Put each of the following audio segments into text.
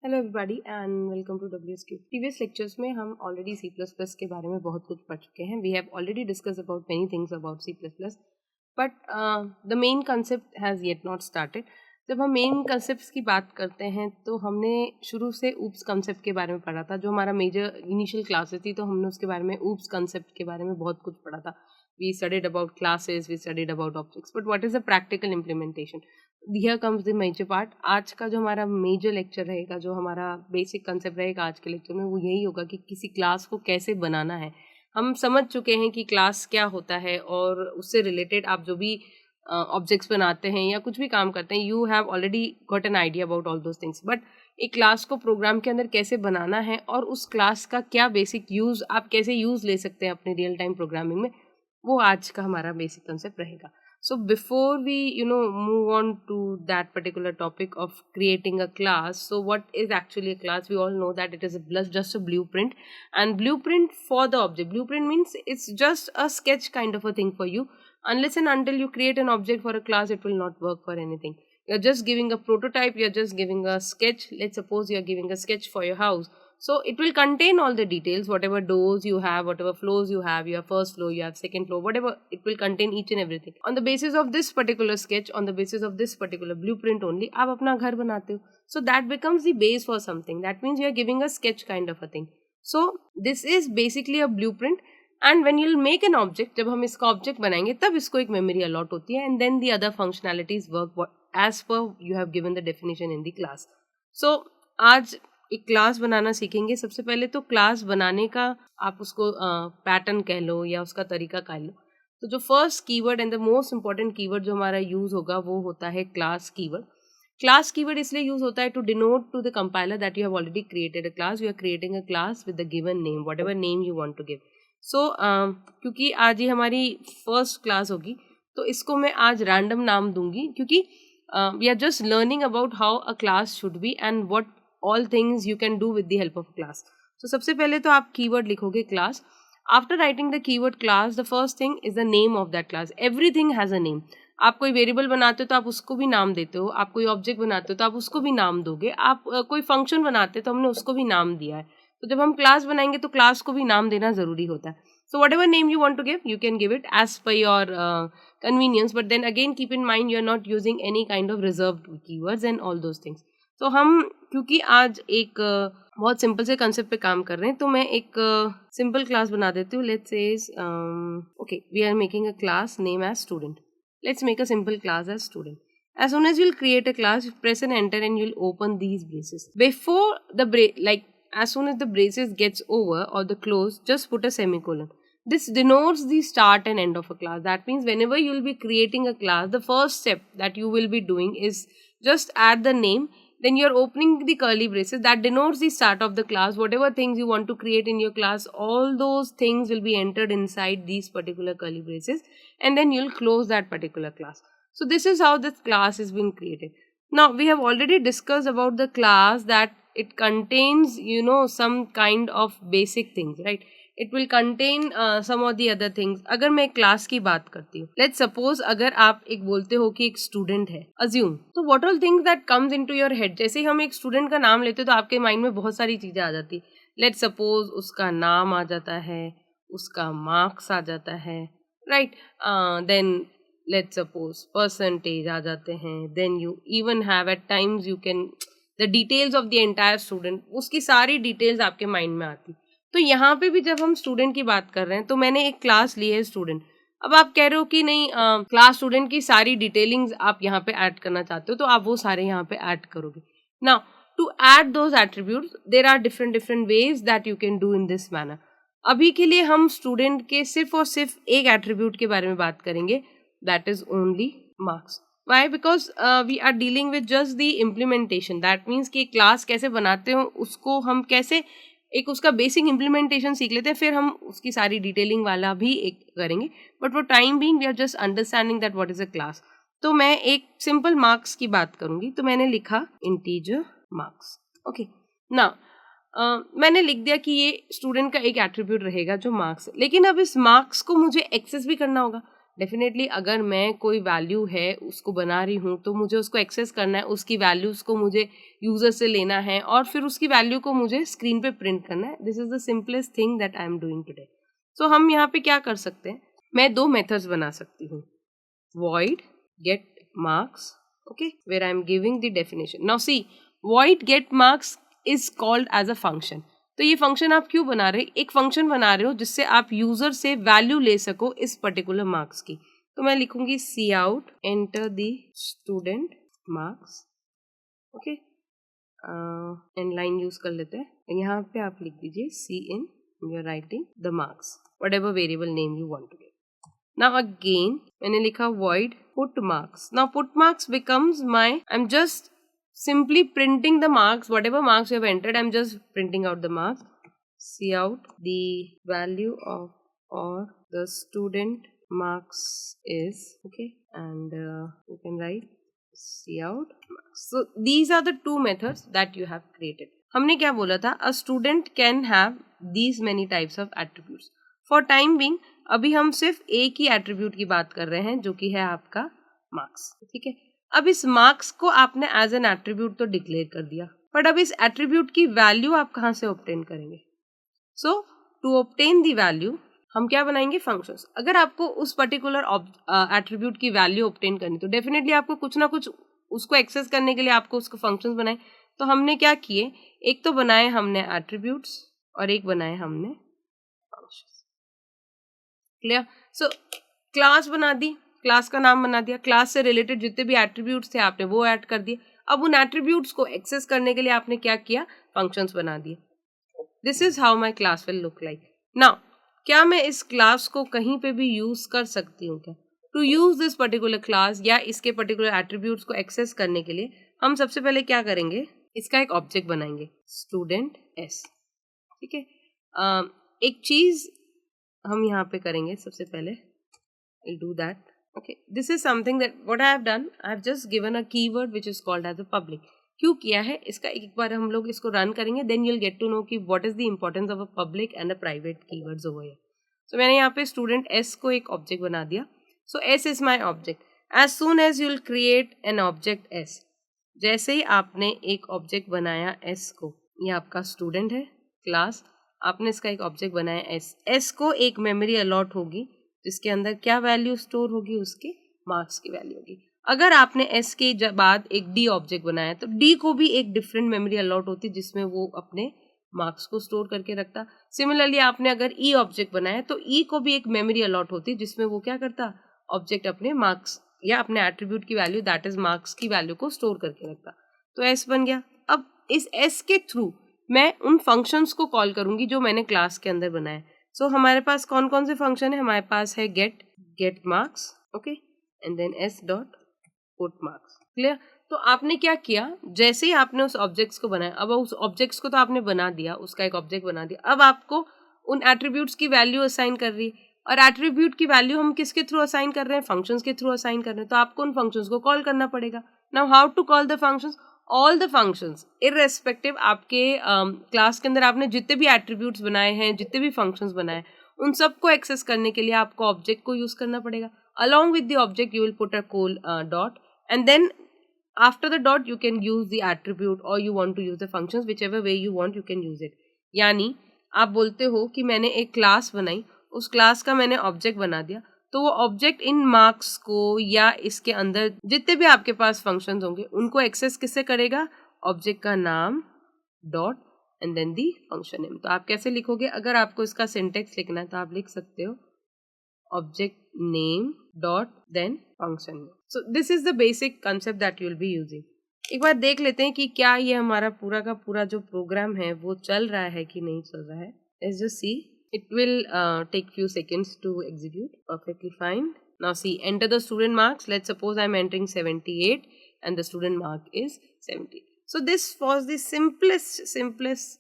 Hello everybody and welcome to WSQ। Previous lectures में हम already C++ के बारे में बहुत कुछ पढ़ चुके हैं। We have already discuss about many things about C++, but the main concept has yet not started. जब हम मेन कंसेप्ट की बात करते हैं तो हमने शुरू से ऊप्स कंसेप्ट के बारे में पढ़ा था। जो हमारा मेजर इनिशियल क्लासेस थी तो हमने उसके बारे में ऊप्स कंसेप्ट के बारे में बहुत कुछ पढ़ा था। We studied about classes, we studied about objects, but what is the practical implementation? Here comes the major part. आज का जो हमारा मेजर लेक्चर रहेगा, जो हमारा बेसिक कंसेप्ट रहेगा आज के लेक्चर में, वो यही होगा कि किसी क्लास को कैसे बनाना है। हम समझ चुके हैं कि क्लास क्या होता है और उससे रिलेटेड आप जो भी ऑब्जेक्ट्स बनाते हैं या कुछ भी काम करते हैं, you have already got an idea about all those things. But एक क्लास को प्रोग्राम के अंदर कैसे बनाना है और उस क्लास का क्या बेसिक यूज़, आप कैसे यूज़ ले सकते हैं अपने रियल टाइम प्रोग्रामिंग में, वो आज का हमारा बेसिक कंसेप्ट रहेगा। So before we move on to that particular topic of creating a class, so what is actually a class? We all know that it is just a blueprint, and blueprint for the object. Blueprint means it's just a sketch kind of a thing for you. Unless and until you create an object for a class, it will not work for anything. You're just giving a prototype, you're just giving a sketch. Let's suppose you're giving a sketch for your house. So it will contain all the details, whatever doors you have, whatever floors you have first floor, you have second floor, whatever, it will contain each and everything. On the basis of this particular sketch, on the basis of this particular blueprint only, आप अपना घर बनाते हो. So that becomes the base for something. That means you are giving a sketch kind of a thing. So this is basically a blueprint. And when you'll make an object, जब हम इसका object बनाएंगे तब इसको एक memory allot होती है, and then the other functionalities work as per you have given the definition in the class. So आज एक क्लास बनाना सीखेंगे। सबसे पहले तो क्लास बनाने का आप उसको पैटर्न कह लो या उसका तरीका कह लो। तो जो first keyword and the most important keyword जो हमारा यूज होगा वो होता है क्लास कीवर्ड। क्लास कीवर्ड इसलिए यूज होता है to denote to the compiler that you have already created a class, you are creating a class with the given name, whatever name you want to give. So क्योंकि आज ही हमारी first class होगी तो इसको मैं आज random नाम दूंगी, क्योंकि we are just learning about how a class should be and what all things you can do with the help of class. So सबसे पहले तो आप कीवर्ड लिखोगे class. After writing the keyword class, the first thing is the name of that class. Everything has a name. आप कोई variable बनाते हो तो आप उसको भी नाम देते हो, आप कोई ऑब्जेक्ट बनाते हो तो आप उसको भी नाम दोगे, आप कोई फंक्शन बनाते हो तो हमने उसको भी नाम दिया है। तो जब हम क्लास बनाएंगे तो क्लास को भी नाम देना ज़रूरी होता है। So whatever name you want to give, you can give it as per your convenience, but then again keep in mind you are not using any kind of reserved keywords and all those things. तो हम क्योंकि आज एक बहुत simple से concept पे काम कर रहे हैं तो मैं एक सिंपल क्लास बना देती हूँ। Let's say okay, we are making a class name as student. Let's make a simple class as student. As soon as you'll create a class, press and enter and you'll open these braces. Before the as soon as the braces gets over or the close, just put a semicolon. This denotes the start and end of a class. That means whenever you'll be creating a class, the first step that you will be doing is just add the name. Then you're opening the curly braces. That denotes the start of the class. Whatever things you want to create in your class, all those things will be entered inside these particular curly braces. And then you'll close that particular class. So this is how this class is being created. Now we have already discussed about the class that it contains, some kind of basic things, right? It will contain some of the other things. अगर मैं class की बात करती हूँ, let's suppose अगर आप एक बोलते हो कि एक स्टूडेंट है, assume, तो what all things that comes into your head? जैसे ही हम एक स्टूडेंट का नाम लेते हैं तो आपके माइंड में बहुत सारी चीजें आ जाती है। Let's suppose उसका नाम आ जाता है, उसका मार्क्स आ जाता है, right? Then let's suppose percentage आ जाते हैं, then you even have at times you can the details of the entire student, उसकी सारी डिटेल्स आपके माइंड में आती। तो यहाँ पे भी जब हम स्टूडेंट की बात कर रहे हैं तो मैंने एक क्लास ली है स्टूडेंट। अब आप कह रहे हो कि नहीं, क्लास स्टूडेंट की सारी डिटेलिंग्स आप यहाँ पे ऐड करना चाहते हो तो आप वो सारे यहाँ पे ऐड करोगे। Now to add those attributes there are different ways that you can do in this manner. अभी के लिए हम स्टूडेंट के सिर्फ और सिर्फ एक एट्रीब्यूट के बारे में बात करेंगे, that is only marks. Why? Because we are dealing with just the implementation. That means कि क्लास कैसे बनाते हो उसको हम कैसे एक उसका बेसिक इम्प्लीमेंटेशन सीख लेते हैं, फिर हम उसकी सारी डिटेलिंग वाला भी एक करेंगे। But for time being we are just understanding that what is a class. तो मैं एक सिंपल मार्क्स की बात करूंगी, तो मैंने लिखा इंटीजर मार्क्स। ओके, नाउ मैंने लिख दिया कि ये स्टूडेंट का एक एट्रीब्यूट रहेगा जो मार्क्स है, लेकिन अब इस मार्क्स को मुझे एक्सेस भी करना होगा। डेफिनेटली अगर मैं कोई वैल्यू है उसको बना रही हूँ तो मुझे उसको एक्सेस करना है, उसकी वैल्यूज़ को मुझे यूज़र से लेना है और फिर उसकी वैल्यू को मुझे स्क्रीन पे प्रिंट करना है. This is the simplest thing that I am doing today. So हम यहाँ पे क्या कर सकते हैं, मैं 2 मेथड्स बना सकती हूँ. void get marks, okay, where I am giving the definition. Now see, void get marks is called as a function. तो ये फंक्शन आप क्यों बना रहे, एक फंक्शन बना रहे हो जिससे आप यूजर से वैल्यू ले सको इस पर्टिकुलर मार्क्स की. तो मैं लिखूंगी C out enter the student marks, okay, end line use कर लेते हैं. यहाँ पे आप लिख दीजिए C in, you are writing the marks, whatever variable name you want to give. Now again मैंने लिखा void put marks. Now put marks becomes my, I'm just simply printing the marks, whatever marks you have entered, I'm just printing out the marks. See out the value of or the student marks is, okay, and you can write see out marks. So these are the two methods that you have created. हमने क्या बोला था, a student can have these many types of attributes. For time being अभी हम सिर्फ एक ही attribute की बात कर रहे हैं जो कि है आपका मार्क्स, ठीक है. अब इस मार्क्स को आपने एज एन एट्रीब्यूट तो डिक्लेयर कर दिया, बट अब इस एट्रीब्यूट की वैल्यू आप कहाँ से ऑब्टेन करेंगे. सो टू ऑब्टेन द वैल्यू हम क्या बनाएंगे, फंक्शंस. अगर आपको उस पर्टिकुलर एट्रीब्यूट की वैल्यू ऑब्टेन करनी तो डेफिनेटली आपको कुछ ना कुछ उसको एक्सेस करने के लिए आपको उसको फंक्शंस बनाए. तो हमने क्या किए, एक तो बनाए हमने एट्रीब्यूट्स और एक बनाए हमने फंक्शंस. क्लियर. सो क्लास बना दी, क्लास का नाम बना दिया, क्लास से रिलेटेड जितने भी एट्रीब्यूट्स थे आपने वो ऐड कर दिए. अब उन एट्रीब्यूट्स को एक्सेस करने के लिए आपने क्या किया, फंक्शंस बना दिए. This is how my class will look like. Now क्या मैं इस क्लास को कहीं पे भी यूज कर सकती हूँ क्या. To use this particular class या इसके पर्टिकुलर एट्रीब्यूट्स को एक्सेस करने के लिए हम सबसे पहले क्या करेंगे, इसका एक ऑब्जेक्ट बनाएंगे स्टूडेंट एस, ठीक है. एक चीज हम यहाँ पे करेंगे सबसे पहले, I'll do that. Okay, this is something that what I have done, I have just given a keyword which is called as a public. क्यों किया है इसका एक बार हम लोग इसको रन करेंगे, then you'll get to know कि what is the importance of a public and a private keywords over here. So मैंने यहाँ पे student S को एक object बना दिया. So S is my object. As soon as you'll create an object S, जैसे ही आपने एक object बनाया S को, ये आपका student है क्लास, आपने इसका एक ऑब्जेक्ट बनाया एस. एस को एक मेमोरी अलॉट होगी जिसके अंदर क्या वैल्यू स्टोर होगी, उसके मार्क्स की वैल्यू होगी. अगर आपने एस के बाद एक डी ऑब्जेक्ट बनाया तो डी को भी एक डिफरेंट मेमोरी अलॉट होती जिसमें वो अपने मार्क्स को स्टोर करके रखता. सिमिलरली आपने अगर ई ऑब्जेक्ट बनाया तो ई को भी एक मेमोरी अलॉट होती जिसमें वो क्या करता, ऑब्जेक्ट अपने मार्क्स या अपने एट्रीब्यूट की वैल्यू दैट इज मार्क्स की वैल्यू को स्टोर करके रखता. तो एस बन गया. अब इस एस के थ्रू मैं उन फंक्शंस को कॉल करूंगी जो मैंने क्लास के अंदर बनाए. सो हमारे पास कौन कौन से फंक्शन है, हमारे पास है get marks, okay, and then s dot put marks. Clear. तो आपने क्या किया, जैसे ही आपने उस ऑब्जेक्ट्स को बनाया, अब उस ऑब्जेक्ट्स को तो आपने बना दिया, उसका एक ऑब्जेक्ट बना दिया. अब आपको उन एट्रीब्यूट्स की वैल्यू असाइन कर रही है, और एट्रीब्यूट की वैल्यू हम किसके थ्रू असाइन कर रहे हैं, फंक्शंस के थ्रू असाइन कर रहे हैं. तो आपको उन फंक्शंस को कॉल करना पड़ेगा. Now how to call the functions, all the functions irrespective आपके क्लास के अंदर आपने जितने भी एट्रीब्यूट्स बनाए हैं, जितने भी फंक्शंस बनाए, उन सबको एक्सेस करने के लिए आपको ऑब्जेक्ट को यूज करना पड़ेगा. Along with the object you will put a call dot, and then after the dot you can use the attribute or you want to use the functions, whichever way you want you can use it. यानी आप बोलते हो कि मैंने एक class बनाई, उस class का मैंने ऑब्जेक्ट बना दिया, तो वो ऑब्जेक्ट इन मार्क्स को या इसके अंदर जितने भी आपके पास फंक्शंस होंगे उनको एक्सेस किससे करेगा, ऑब्जेक्ट का नाम dot and then the function name. तो आप कैसे लिखोगे, अगर आपको इसका सिंटेक्स लिखना है तो आप लिख सकते हो object name dot then function name. So this is the basic concept that you will be using. एक बार देख लेते हैं कि क्या ये हमारा पूरा का पूरा जो प्रोग्राम है वो चल रहा है कि नहीं चल रहा है. Let's just see. It will take few seconds to execute. Perfectly fine. Now see, enter the student marks. Let's suppose I'm entering 78 and the student mark is 70. So this was the simplest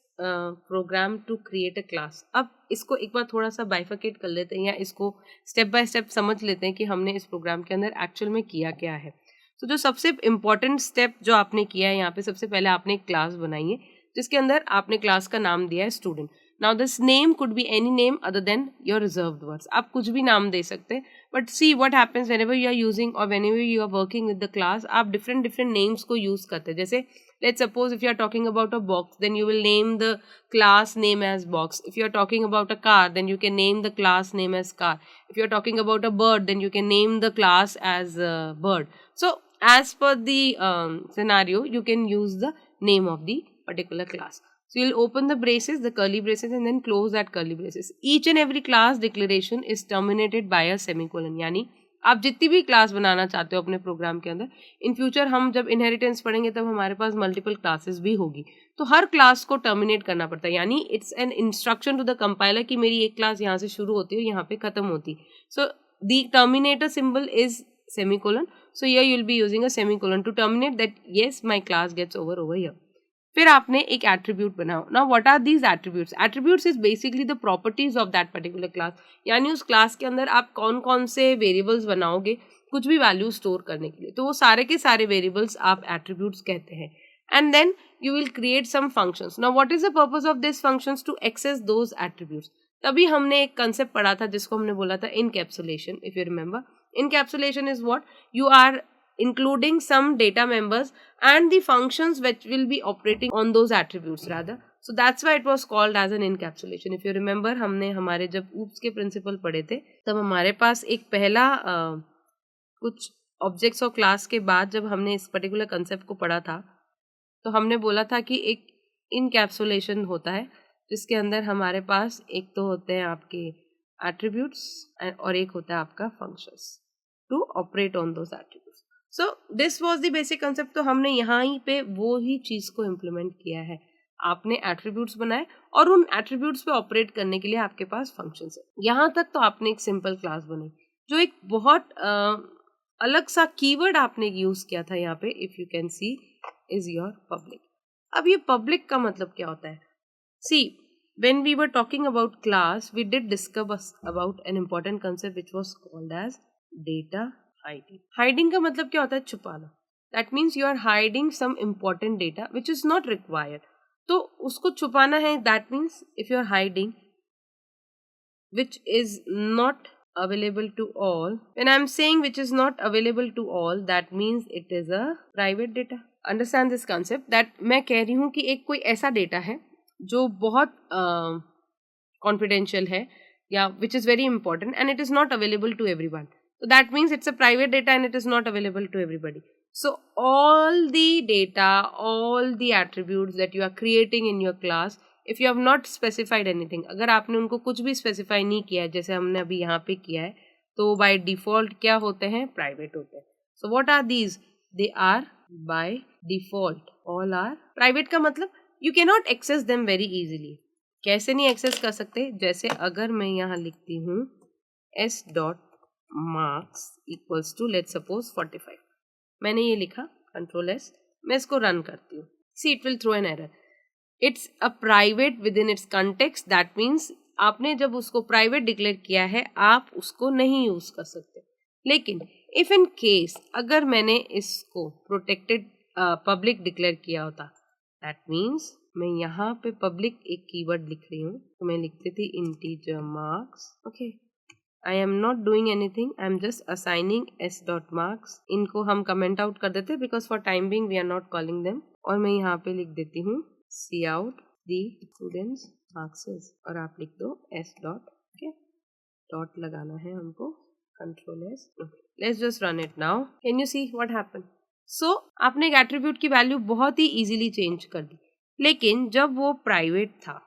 program to create a class. अब इसको एक बार थोड़ा सा bifurcate कर लेते हैं या इसको step by step समझ लेते हैं कि हमने इस प्रोग्राम के अंदर एक्चुअल में किया क्या है. तो जो सबसे इम्पोर्टेंट स्टेप जो आपने किया है यहाँ पे, सबसे पहले आपने एक क्लास बनाई है जिसके अंदर आपने क्लास का नाम दिया है student. Now this name could be any name other than your reserved words. आप कुछ भी नाम दे सकते हैं, But see what happens whenever you are using or whenever you are working with the class, आप different names को use करते हैं. जैसे let's suppose if you are talking about a box, then you will name the class name as box. If you are talking about a car, then you can name the class name as car. If you are talking about a bird, then you can name the class as bird. So as per the scenario, you can use the name of the particular class. So you'll open the braces, the curly braces, and then close that curly braces. Each and every class declaration is terminated by a semicolon. यानी आप जितनी भी class बनाना चाहते हो अपने programme के अंदर, in future हम जब इनहेरिटेंस पढ़ेंगे तब हमारे पास मल्टीपल क्लासेस भी होगी, तो हर क्लास को टर्मिनेट करना पड़ता है. यानी it's an instruction to the compiler कि मेरी एक क्लास यहाँ से शुरू होती है और यहाँ पे खत्म होती. So the terminator symbol is semicolon. So here you will be using a semicolon to terminate that yes my class gets over here. फिर आपने एक एट्रीब्यूट बनाओ. Now what are these attributes? Attributes is basically the properties of that particular class. यानी उस class के अंदर आप कौन कौन से वेरिएबल्स बनाओगे कुछ भी वैल्यू स्टोर करने के लिए, तो वो सारे के सारे वेरिएबल्स आप एट्रीब्यूट्स कहते हैं. And then you will create some functions. Now what is the purpose of this functions? To access those attributes. तभी हमने एक कंसेप्ट पढ़ा था जिसको हमने बोला था encapsulation. If you remember, encapsulation is what? You are including some data members and the functions which will be operating on those attributes rather. So that's why it was called as an encapsulation. If you remember, हमने हमारे जब oops के principal पढ़े थे तब हमारे पास एक पहला कुछ ऑब्जेक्ट्स और क्लास के बाद जब हमने इस पर्टिकुलर कंसेप्ट को पढ़ा था तो हमने बोला था कि एक इनकैप्सुलेशन होता है जिसके अंदर हमारे पास एक तो होते हैं आपके एट्रीब्यूट्स और एक होता है आपका functions to operate on those attributes. So this was the basic concept. तो हमने यहाँ ही पे वो ही चीज़ को इम्प्लीमेंट किया है. आपने एट्रीब्यूट्स बनाए और उन एट्रीब्यूट्स पे ऑपरेट करने के लिए आपके पास फंक्शंस है. यहाँ तक तो आपने एक सिंपल क्लास बनाई. जो एक बहुत अलग सा कीवर्ड आपने यूज़ किया था यहाँ पे, if you can see, is your public. अब ये पब्लिक का मतलब क्या होता है? सी, when we were talking about class, we did discuss about an important concept which was called as data hiding. Hiding का मतलब क्या होता है? छुपाना. That means you are hiding some important data which is not required. तो उसको छुपाना है. That means if you are hiding which is not available to all. When I am saying which is not available to all, that means it is a private data. Understand this concept that मैं कह रही हूँ कि एक कोई ऐसा data है जो बहुत confidential है या which is very important and it is not available to everyone. So that means it's a private data and it is not available to everybody. So all the data, all the attributes that you are creating in your class, if you have not specified anything, अगर आपने उनको कुछ भी specify नहीं किया है जैसे हमने अभी यहाँ पे किया है, तो by default क्या होते हैं? Private होते हैं. So what are these? They are by default. All are private का मतलब you cannot access them very easily. कैसे नहीं access कर सकते? जैसे अगर मैं यहाँ लिखती हूँ s dot marks equals to let's suppose 45. मैंने ये लिखा, कंट्रोल एस, मैं इसको रन करती हूँ. See, it will throw an error. It's a private within its context. That means आपने जब उसको प्राइवेट डिक्लेयर किया है आप उसको नहीं यूज कर सकते. लेकिन इफ इन केस अगर मैंने इसको प्रोटेक्टेड पब्लिक डिक्लेयर किया होता, दैट मीन्स मैं यहाँ पे पब्लिक एक कीवर्ड लिख रही हूँ तो मैं लिखती थी integer marks. Okay, I am not doing anything. I am just assigning s dot marks. इनको हम कमेंट आउट कर देते हैं because for time being we are not calling them. और मैं यहाँ पे लिख देती हूँ see out the students marks और आप लिख दो s dot. Okay, dot लगाना है हमको, control s. Let's just run it now. Can you see what happened? So आपने एक एट्रीब्यूट की वैल्यू बहुत ही easily चेंज कर दी. लेकिन जब वो प्राइवेट था,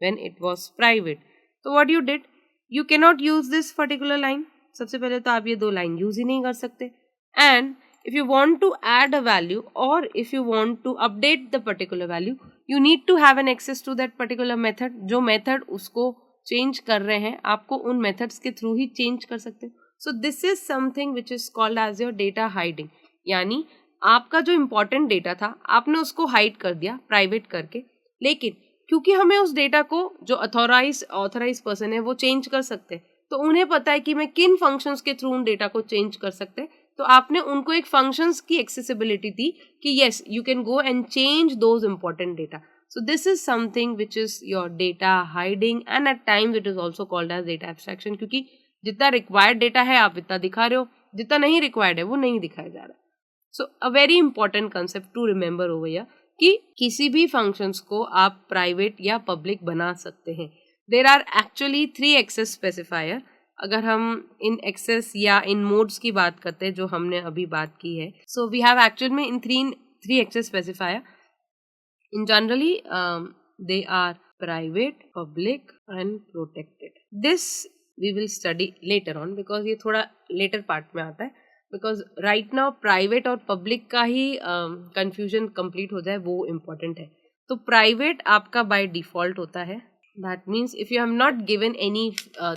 when it was private, तो what you did? You cannot use this particular line. सबसे पहले तो आप ये दो लाइन यूज ही नहीं कर सकते. And if you want to add a value or if you want to update the particular value, you need to have an access to that particular method. जो method उसको change कर रहे हैं, आपको उन methods के through ही change कर सकते हो. So this is something which is called as your data hiding. यानी आपका जो important data था आपने उसको hide कर दिया प्राइवेट करके. लेकिन क्योंकि हमें उस डेटा को जो ऑथराइज पर्सन है वो चेंज कर सकते हैं, तो उन्हें पता है कि मैं किन फंक्शंस के थ्रू उन डेटा को चेंज कर सकते हैं, तो आपने उनको एक फंक्शंस की एक्सेसिबिलिटी दी कि yes you can go and change those important data. So this is something which is your data hiding and at times it is also called as data abstraction. क्योंकि जितना रिक्वायर्ड डेटा है आप इतना दिखा रहे हो, जितना नहीं रिक्वायर्ड है वो नहीं दिखाया जा रहा है. So a very important concept to remember over here कि किसी भी फंक्शंस को आप प्राइवेट या पब्लिक बना सकते हैं. There are actually 3 access specifier. अगर हम इन एक्सेस या इन मोड्स की बात करते हैं जो हमने अभी बात की है, सो वी हैव एक्चुअल में इन 3 access specifier. In generally they are private, public and protected. This we will study later on because ये थोड़ा लेटर पार्ट में आता है. बिकॉज राइट नाउ प्राइवेट और पब्लिक का ही कंफ्यूजन कंप्लीट हो जाए वो इम्पोर्टेंट है. तो प्राइवेट आपका बाय डिफॉल्ट होता है. That means if you have not given any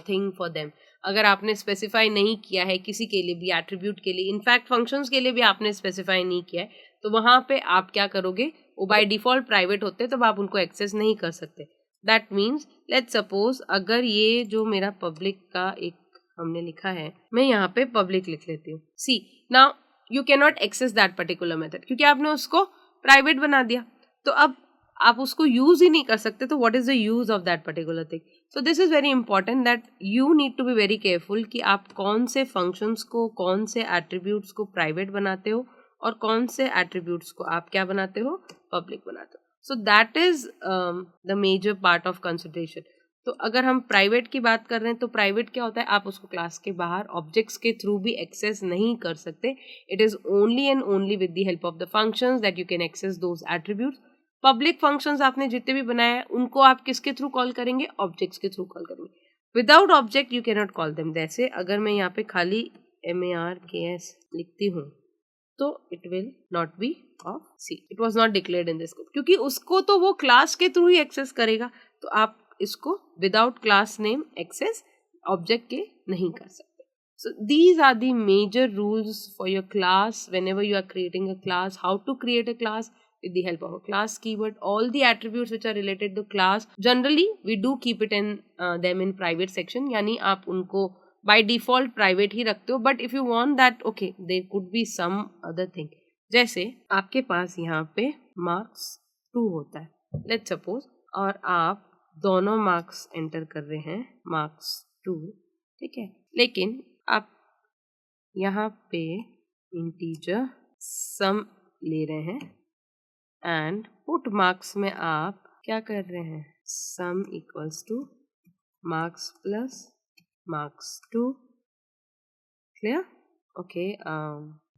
thing for them, अगर आपने स्पेसिफाई नहीं किया है किसी के लिए भी एट्रीब्यूट के लिए, इनफैक्ट फंक्शंस के लिए भी आपने स्पेसिफाई नहीं किया है, तो वहां पे आप क्या करोगे, वो बाय डिफॉल्ट प्राइवेट होते हैं, तब आप उनको एक्सेस नहीं कर सकते. दैट मीन्स लेट्स सपोज अगर ये जो मेरा पब्लिक का एक हमने लिखा है, मैं यहाँ पे पब्लिक लिख लेती हूँ. See now you can not access that particular method क्योंकि आपने उसको प्राइवेट बना दिया. तो अब आप उसको यूज ही नहीं कर सकते. तो what is the use of that particular thing. So this is very important that you need to be very careful कि आप कौन से फंक्शंस को, कौन से एट्रीब्यूट्स को प्राइवेट बनाते हो और कौन से एट्रीब्यूट्स को आप क्या बनाते हो, पब्लिक बनाते हो. So that is the major part of consideration. तो अगर हम प्राइवेट की बात कर रहे हैं तो प्राइवेट क्या होता है, आप उसको क्लास के बाहर ऑब्जेक्ट्स के थ्रू भी एक्सेस नहीं कर सकते. It is only and only with the help of the functions that you can access those attributes. Public functions आपने जितने भी बनाए हैं उनको आप किसके थ्रू कॉल करेंगे, ऑब्जेक्ट्स के थ्रू कॉल करेंगे. Without object you can not call them. जैसे अगर मैं यहाँ पे खाली MARKS लिखती हूँ तो it will not be of see. It was not declared in this scope क्योंकि उसको तो वो क्लास के थ्रू ही एक्सेस करेगा. तो आप इसको without class name access object के नहीं कर सकते. So these are the major rules for your class whenever you are creating a class. How to create a class with the help of a class keyword. All the attributes which are related to class, generally we do keep it in them in private section. यानी आप उनको by default private ही रखते हो. But if you want that, okay, there could be some other thing. जैसे आपके पास यहाँ पे marks 2 होता है, let's suppose, और आप दोनों मार्क्स एंटर कर रहे हैं, मार्क्स 2, ठीक है. लेकिन आप यहाँ पे इंटीजर सम ले रहे हैं एंड पुट मार्क्स में आप क्या कर रहे हैं, sum equals to marks plus marks 2. Clear? Okay.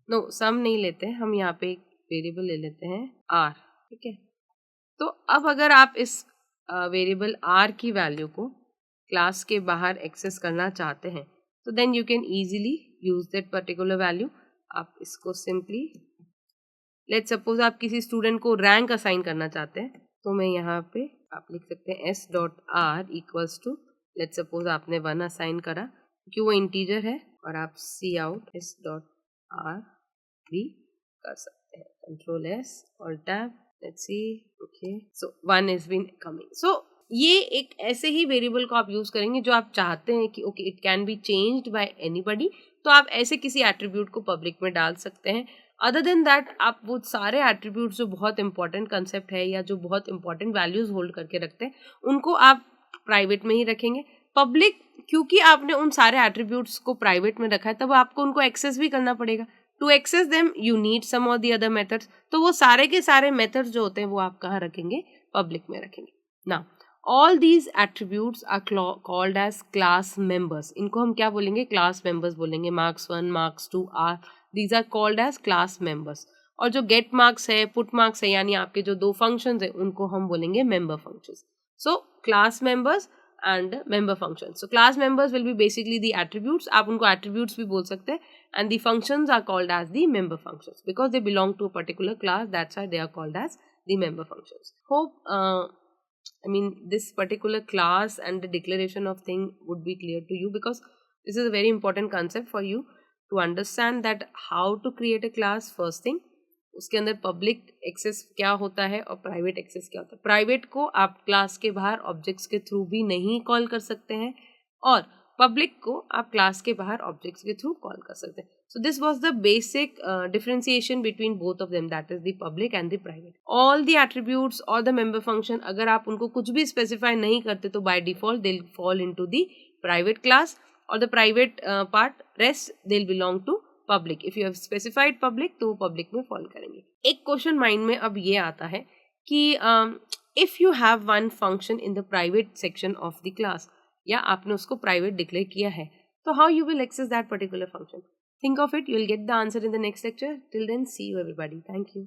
No, sum नहीं लेते हैं हम, यहाँ पे एक वेरिएबल ले लेते हैं r. ठीक है. तो अब अगर आप इस वेरिएबल r की वैल्यू को क्लास के बाहर एक्सेस करना चाहते हैं तो then you can easily use that particular value. आप इसको सिंपली, लेट्स सपोज आप किसी स्टूडेंट को रैंक असाइन करना चाहते हैं तो मैं यहाँ पे आप लिख सकते हैं s.r equals to, let's suppose आपने 1 असाइन करा क्योंकि वो इंटीजर है, और आप cout s.r भी कर सकते हैं. कंट्रोल S और tab. Let's see. Okay. So 1 has been coming. So ये एक ऐसे ही वेरिएबल को आप यूज करेंगे जो आप चाहते हैं कि okay it can be changed by anybody. तो आप ऐसे किसी एट्रीब्यूट को पब्लिक में डाल सकते हैं. अदर देन दैट आप वो सारे एट्रीब्यूट्स जो बहुत इंपॉर्टेंट कंसेप्ट है या जो बहुत इंपॉर्टेंट वैल्यूज होल्ड करके रखते हैं उनको आप प्राइवेट में ही रखेंगे. पब्लिक क्योंकि आपने उन सारे एट्रीब्यूट्स को प्राइवेट में रखा है तब आपको उनको एक्सेस भी करना पड़ेगा. To access them you need some और दी अदर मेथड्स. तो वो सारे के सारे मेथड्स जो होते हैं वो आप कहाँ रखेंगे, पब्लिक में रखेंगे. Now all these attributes are called as class members. इनको हम क्या बोलेंगे, क्लास मेंबर्स बोलेंगे. Marks 1, marks 2 are, these are called as class members. और जो गेट मार्क्स है, पुट मार्क्स है, यानी आपके जो 2 फंक्शंस है उनको हम बोलेंगे member functions. So class members and member functions. So class members will be basically the attributes. आप उनको attributes भी बोल सकते हैं, and the functions are called as the member functions because they belong to a particular class. That's why they are called as the member functions. Hope I mean this particular class and the declaration of thing would be clear to you because this is a very important concept for you to understand that how to create a class. First thing, उसके अंदर public access क्या होता है और private access क्या होता है. Private को आप क्लास के बाहर ऑब्जेक्ट्स के थ्रू भी नहीं कॉल कर सकते हैं और पब्लिक को आप क्लास के बाहर ऑब्जेक्ट्स के थ्रू कॉल कर सकते हैं. So this was the basic differentiation between both of them, that is the public and the private. All the attributes और द मेंबर फंक्शन अगर आप उनको कुछ भी स्पेसिफाई नहीं करते तो by default they will fall into the private class. और the private part rest they will belong to public. If you have specified public तो पब्लिक में फॉल करेंगे. एक क्वेश्चन माइंड में अब ये आता है कि if you have one function in the private section of the class, या आपने उसको प्राइवेट डिक्लेयर किया है, तो how you will access that particular function? Think of it. You will get the answer in the next lecture. Till then, see you everybody. Thank you.